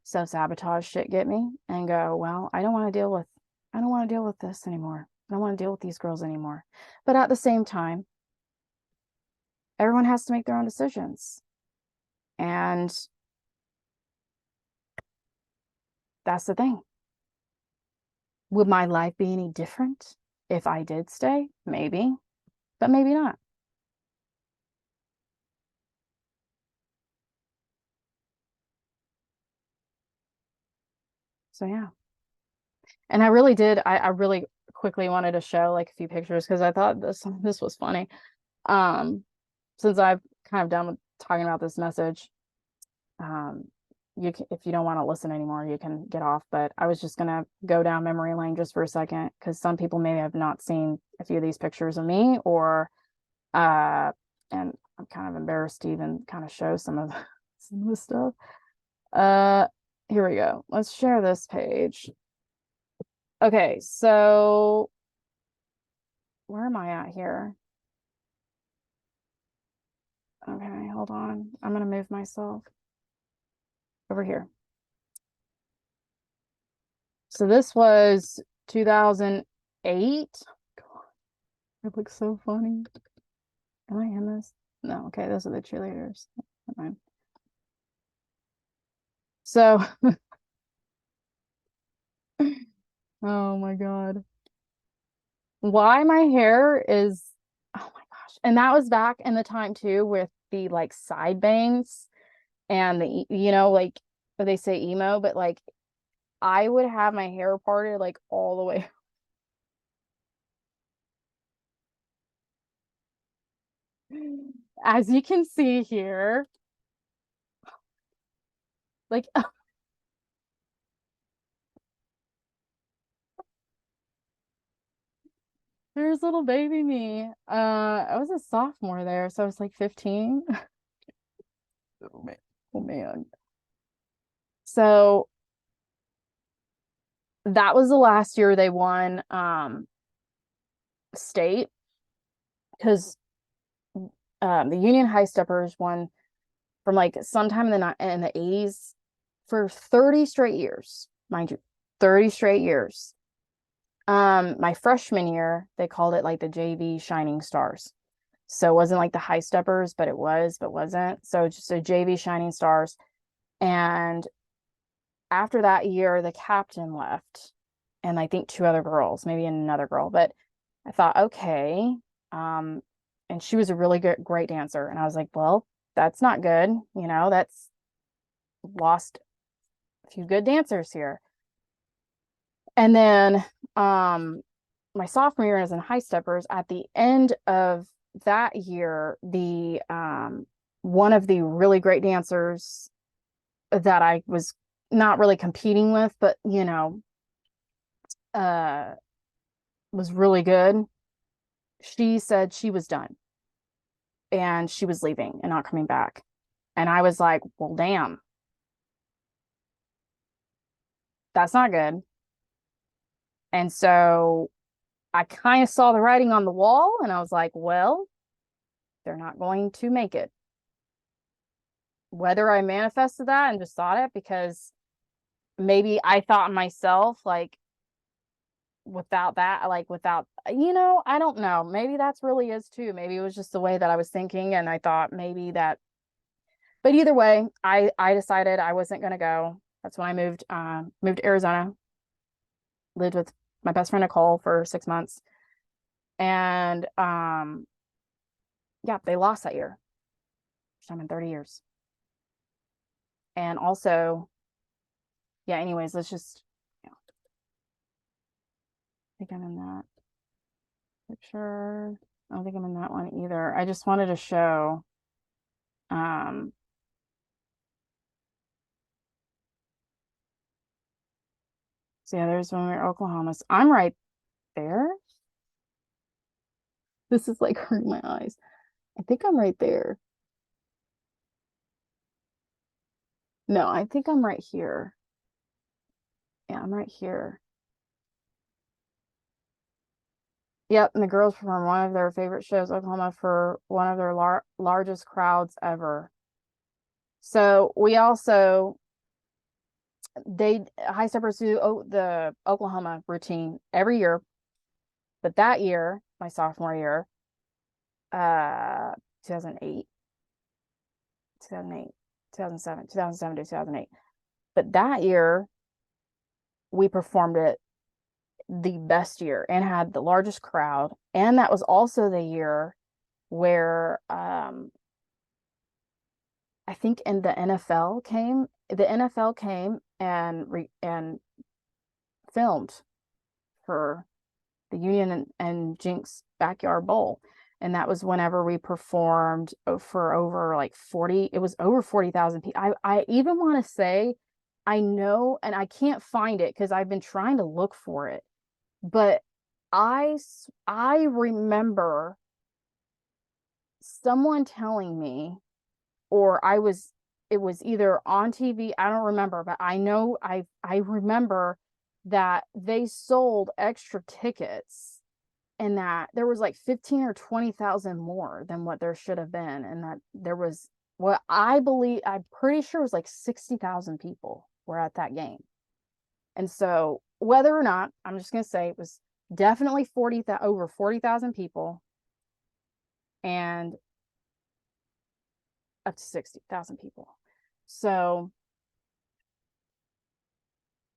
self-sabotage shit get me and go, well, I don't want to deal with this anymore. I don't want to deal with these girls anymore. But at the same time, everyone has to make their own decisions. And that's the thing. Would my life be any different if I did stay? Maybe, but maybe not. So yeah. And I really quickly wanted to show like a few pictures because I thought this was funny. Um, since I've kind of done with talking about this message, um, if you don't want to listen anymore, you can get off. But I was just gonna go down memory lane just for a second because some people may have not seen a few of these pictures of me, or uh, and I'm kind of embarrassed to even kind of show some of the stuff. Uh, Here we go. Let's share this page. Okay, so where am I at here? Okay, hold on. I'm gonna move myself over here. So this was 2008. God, it looks so funny. Am I in this? No, okay, those are the cheerleaders. Never mind. So, oh my God. Why my hair is, oh my gosh. And that was back in the time too with the like side bangs and like they say emo, but like I would have my hair parted like all the way. As you can see here, like there's little baby me. I was a sophomore there, so I was like 15. Oh man. Oh man. So that was the last year they won state because the Union High Steppers won from like sometime in the 80s for 30 straight years, mind you. 30 straight years. My freshman year, they called it like the JV Shining Stars. So it wasn't like the high steppers, but it was, but wasn't. So just a JV Shining Stars. And after that year, the captain left, and I think two other girls, maybe another girl. But I thought, okay. Um, and she was a really good, great dancer. And I was like, well, that's not good. That's lost a few good dancers here. And then my sophomore year as in high steppers, at the end of that year, the one of the really great dancers that I was not really competing with, but uh was really good. She said she was done and she was leaving and not coming back. And I was like, well, damn, that's not good. And so I kind of saw the writing on the wall and I was like, well, they're not going to make it. Whether I manifested that and just thought it because maybe I thought myself, like, without that, like, without, I don't know. Maybe that's really is too. Maybe it was just the way that I was thinking. And I thought maybe that, but either way, I decided I wasn't going to go. That's when I moved to Arizona, lived with my best friend Nicole for 6 months. And yeah, they lost that year. First time in 30 years. And also, yeah, anyways, let's just, I think I'm in that picture. I don't think I'm in that one either. I just wanted to show, um, so yeah, there's when we were Oklahoma. So I'm right there. This is like hurting my eyes. I think I'm right there. No, I think I'm right here. Yeah, I'm right here. Yep, and the girls performed one of their favorite shows, Oklahoma, for one of their largest crowds ever. So we also they high steppers do the Oklahoma routine every year, but that year, my sophomore year, 2008, 2008, 2007, 2007 to 2008. But that year we performed it the best year and had the largest crowd. And that was also the year where I think in the NFL came and filmed for the Union and Jinx Backyard Bowl. And that was whenever we performed for over like 40, it was over 40,000 people. I even want to say, I know, and I can't find it because I've been trying to look for it, but I remember someone telling me, or it was either on TV, I don't remember, but I know I remember that they sold extra tickets and that there was like 15 or 20,000 more than what there should have been, and that there was what I believe, I'm pretty sure it was like 60,000 people were at that game. And so whether or not, I'm just going to say it was definitely over 40,000 people and up to 60,000 people. So,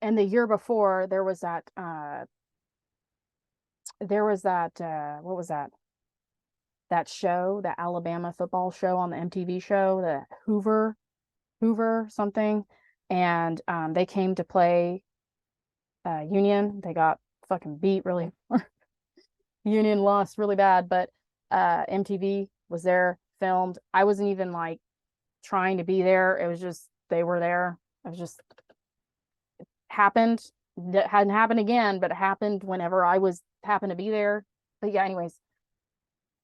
and the year before there was that what was that? That show, the Alabama football show on the MTV show, the Hoover something. And they came to play Union. They got fucking beat really. Union lost really bad, but MTV was there, filmed. I wasn't even like trying to be there. It was just they were there. It was just happened. That hadn't happened again, but it happened whenever I was happened to be there. But yeah, anyways.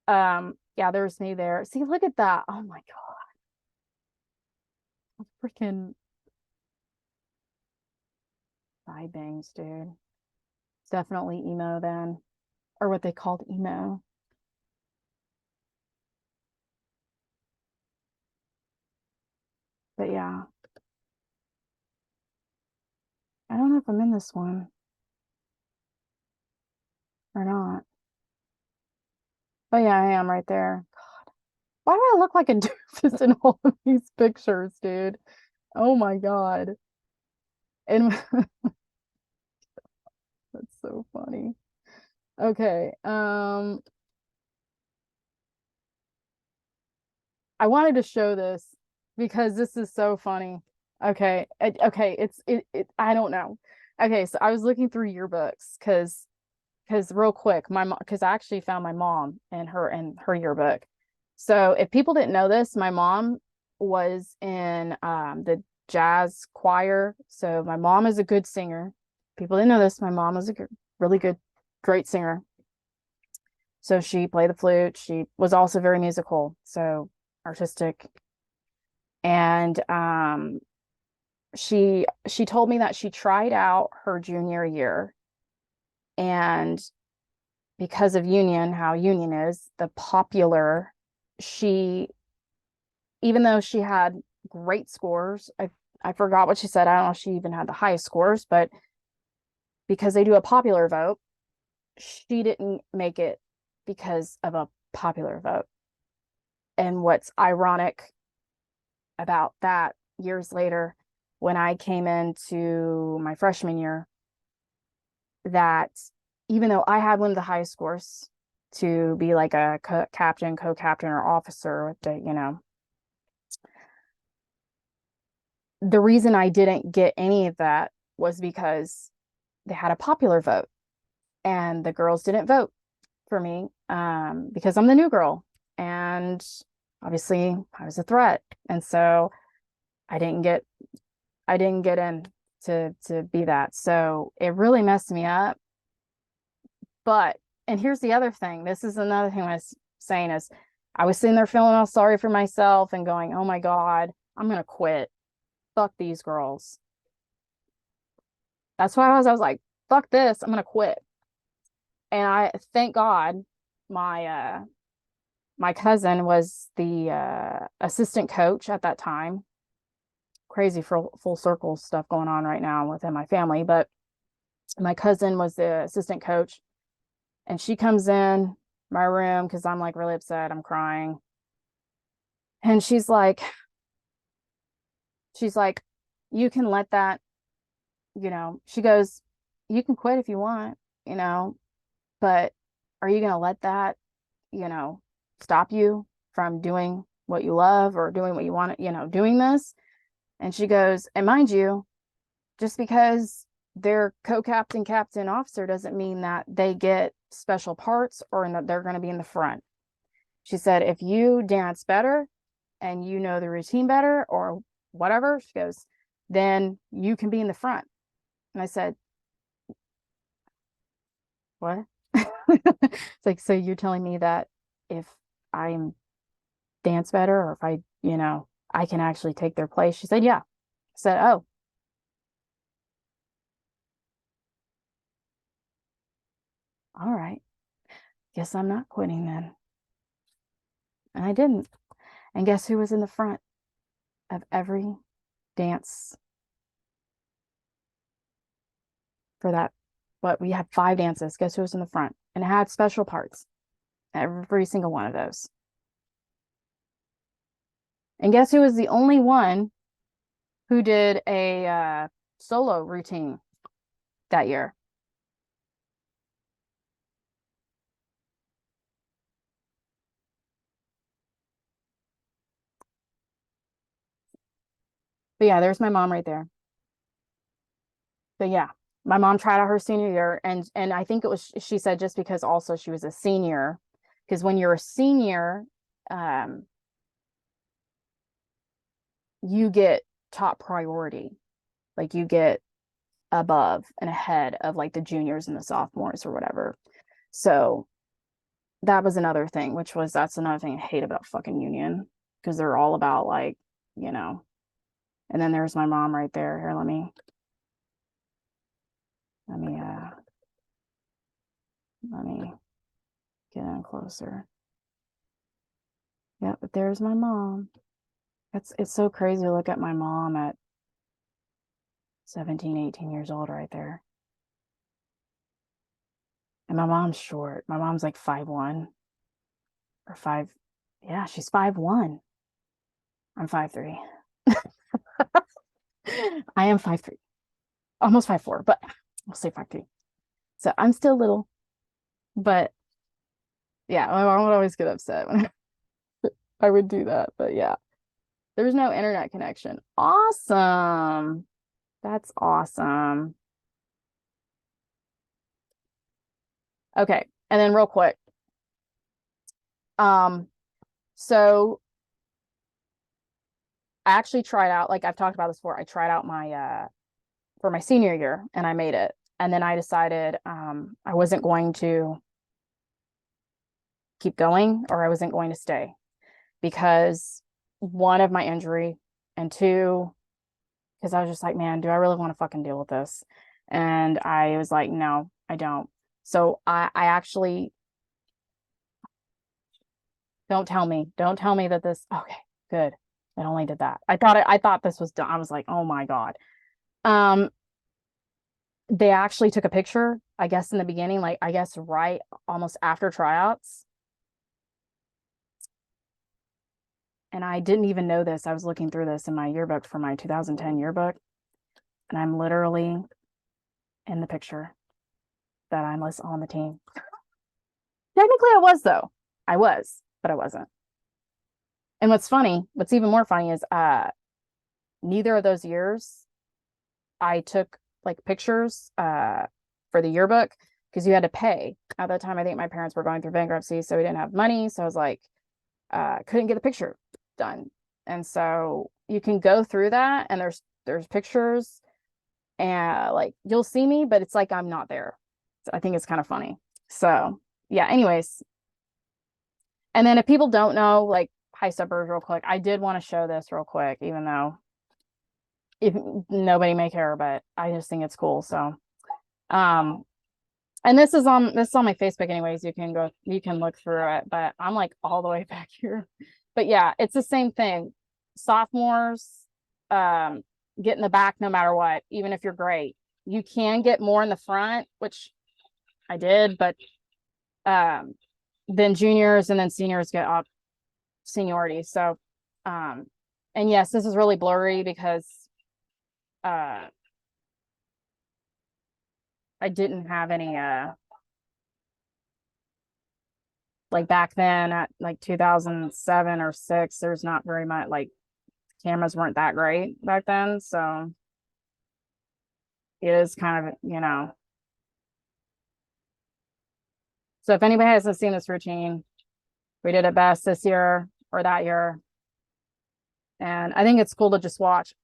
Yeah, there's me there. See, look at that. Oh my God. Freaking thigh bangs, dude. It's definitely emo then. Or what they called emo. But yeah. I don't know if if I'm in this one or not. Oh yeah, I am right there. Why do I look like a doofus in all of these pictures, dude? Oh my God. And that's so funny. Okay. I wanted to show this because this is so funny. Okay. Okay, I don't know. Okay, so I was looking through yearbooks because real quick, my mom, because I actually found my mom and her yearbook. So if people didn't know this, my mom was in the jazz choir. So my mom is a good singer. People didn't know this. My mom was a really good, great singer. So she played the flute. She was also very musical, so artistic. And she told me that she tried out her junior year, and because of union, how union is, the popular, she, even though she had great scores, I forgot what she said. I don't know if she even had the highest scores, but because they do a popular vote, she didn't make it because of a popular vote. And what's ironic about that, years later, when I came into my freshman year, that even though I had one of the highest scores to be like a captain, co-captain, or officer with the reason I didn't get any of that was because they had a popular vote and the girls didn't vote for me, because I'm the new girl, and obviously I was a threat, and so I didn't get in to be that. So it really messed me up. But, and here's the other thing. This is another thing I was saying is I was sitting there feeling all sorry for myself and going, oh my God, I'm gonna quit. Fuck these girls. That's why I was like, fuck this, I'm gonna quit. And I thank God my my cousin was the assistant coach at that time. Crazy full circle stuff going on right now within my family, but my cousin was the assistant coach, and she comes in my room because I'm like really upset, I'm crying, and she's like, you can let that, she goes, you can quit if you want, you know but are you going to let that, you know stop you from doing what you love or doing what you want, doing this? And she goes, and mind you, just because they're co-captain, captain, officer doesn't mean that they get special parts or that they're going to be in the front. She said, if you dance better and you know the routine better or whatever, she goes, then you can be in the front. And I said, what? It's like, so you're telling me that if I'm dance better, or if I can actually take their place? She said, yeah. I said, oh, all right. Guess I'm not quitting then. And I didn't. And guess who was in the front of every dance for that? But we had 5 dances. Guess who was in the front? And it had special parts, every single one of those. And guess who was the only one who did a solo routine that year? But yeah, there's my mom right there. But yeah, my mom tried out her senior year, and I think it was, she said, just because also she was a senior, because when you're a senior, um, you get top priority, like you get above and ahead of like the juniors and the sophomores or whatever. So that was another thing, that's another thing I hate about fucking union, because they're all about like, you know. And then there's my mom right there. Here, let me let me get in closer. Yeah, but there's my mom. It's so crazy to look at my mom at 17, 18 years old right there. And my mom's short. My mom's like 5'1" or 5. Yeah, she's 5'1". I'm 5'3". I am 5'3", almost 5'4", but I'll say 5'3". So I'm still little, but yeah, my mom would always get upset when I would do that. But yeah, there's no internet connection. Awesome. That's awesome. Okay. And then real quick. Um, so I actually tried out, like I've talked about this before, I tried out my for my senior year and I made it. And then I decided I wasn't going to keep going or I wasn't going to stay because one of my injury and two, because I was just like, man, do I really want to fucking deal with this? And I was like, no, I don't. So I actually don't tell me that this, okay, good. I only did that. I thought this was done. I was like, oh my God. Um, they actually took a picture, I guess in the beginning, like I guess right almost after tryouts. And I didn't even know this. I was looking through this in my yearbook for my 2010 yearbook, and I'm literally in the picture that I'm on the team. Technically, I was though. I was, but I wasn't. And what's even more funny is neither of those years I took like pictures for the yearbook because you had to pay. At that time, I think my parents were going through bankruptcy, so we didn't have money. So I was like, couldn't get a picture done. And so you can go through that and there's pictures and like you'll see me, but it's like I'm not there. So I think it's kind of funny. So yeah, anyways. And then if people don't know, like high suburbs real quick, I did want to show this real quick, even though if nobody may care, but I just think it's cool. So um and this is on my Facebook anyways. You can look through it, but I'm like all the way back here. But yeah, it's the same thing. Sophomores get in the back no matter what, even if you're great. You can get more in the front, which I did, but um then juniors and then seniors get up seniority. So and yes, this is really blurry because uh I didn't have any like back then at like 2007 or 6, there's not very much like cameras weren't that great back then. So it is kind of, so if anybody hasn't seen this routine, we did it best this year or that year. And I think it's cool to just watch.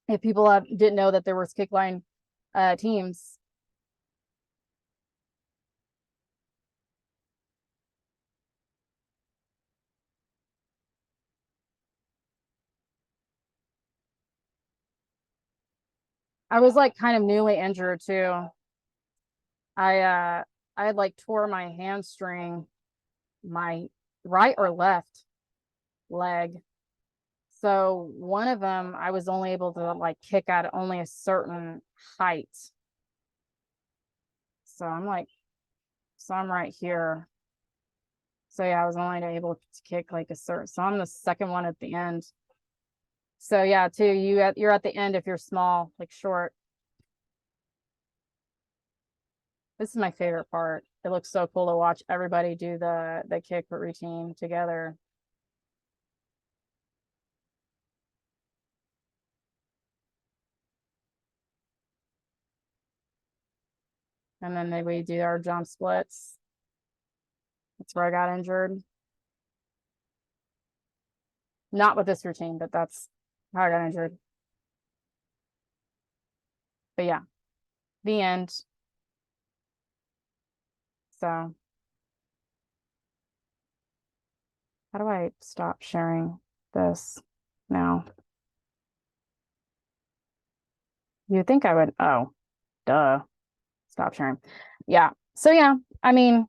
If people didn't know that there was kickline teams. I was like kind of newly injured too. I had like tore my hamstring, my right or left leg. So one of them, I was only able to like kick at only a certain height. So I'm right here. So yeah, I was only able to kick like a certain. So I'm the second one at the end. So yeah, too, you're at the end if you're small, like short. This is my favorite part. It looks so cool to watch everybody do the kick routine together. And then we do our jump splits. That's where I got injured. Not with this routine, but that's how I got injured. But yeah, the end. So how do I stop sharing this now? You'd think I would, oh, duh, stop sharing. Yeah. So yeah, I mean,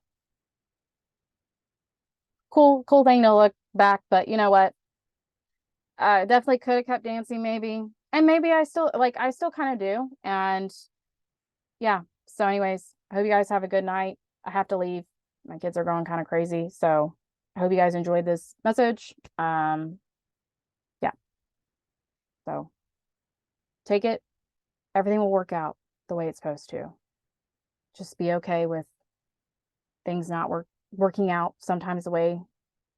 cool thing to look back, but you know what? Definitely could have kept dancing maybe. And maybe I still kind of do. And yeah. So anyways, I hope you guys have a good night. I have to leave. My kids are going kind of crazy. So I hope you guys enjoyed this message. Yeah. So take it. Everything will work out the way it's supposed to. Just be okay with things not working out sometimes the way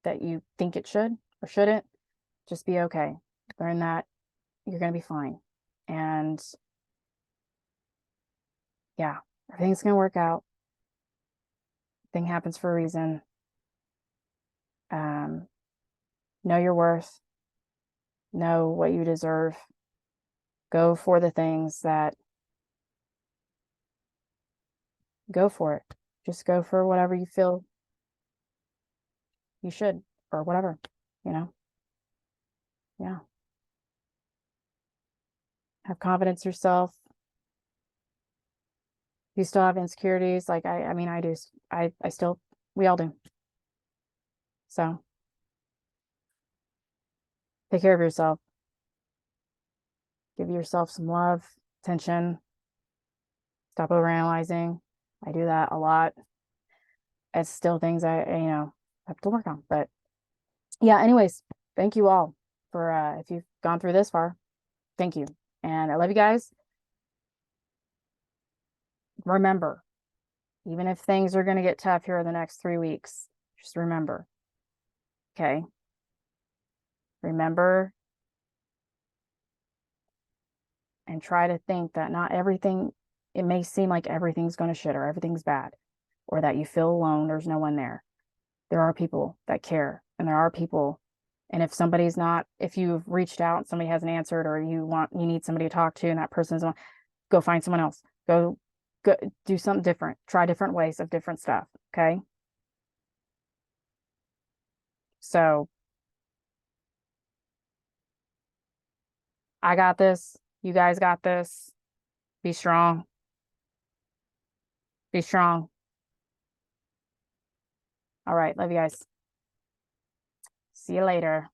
that you think it should or shouldn't. Just be okay. Learn that you're going to be fine. And yeah, everything's going to work out. Thing happens for a reason. Um, know your worth, know what you deserve. Go for the things that go for it. Just go for whatever you feel you should or whatever, you know? Yeah. Have confidence in yourself. You still have insecurities. Like I mean, I do. I still, we all do. So take care of yourself. Give yourself some love, attention. Stop overanalyzing. I do that a lot. It's still things I have to work on. But yeah, anyways, thank you all for if you've gone through this far. Thank you. And I love you guys. Remember, even if things are going to get tough here in the next 3 weeks, just remember, okay? Remember and try to think that not everything, it may seem like everything's going to shit or everything's bad or that you feel alone, there's no one there. There are people that care and there are people. And if somebody's not, if you've reached out and somebody hasn't answered or you need somebody to talk to and that person's on, go find someone else. Go do something different. Try different ways of different stuff. Okay. So I got this. You guys got this. Be strong. Be strong. All right. Love you guys. See you later.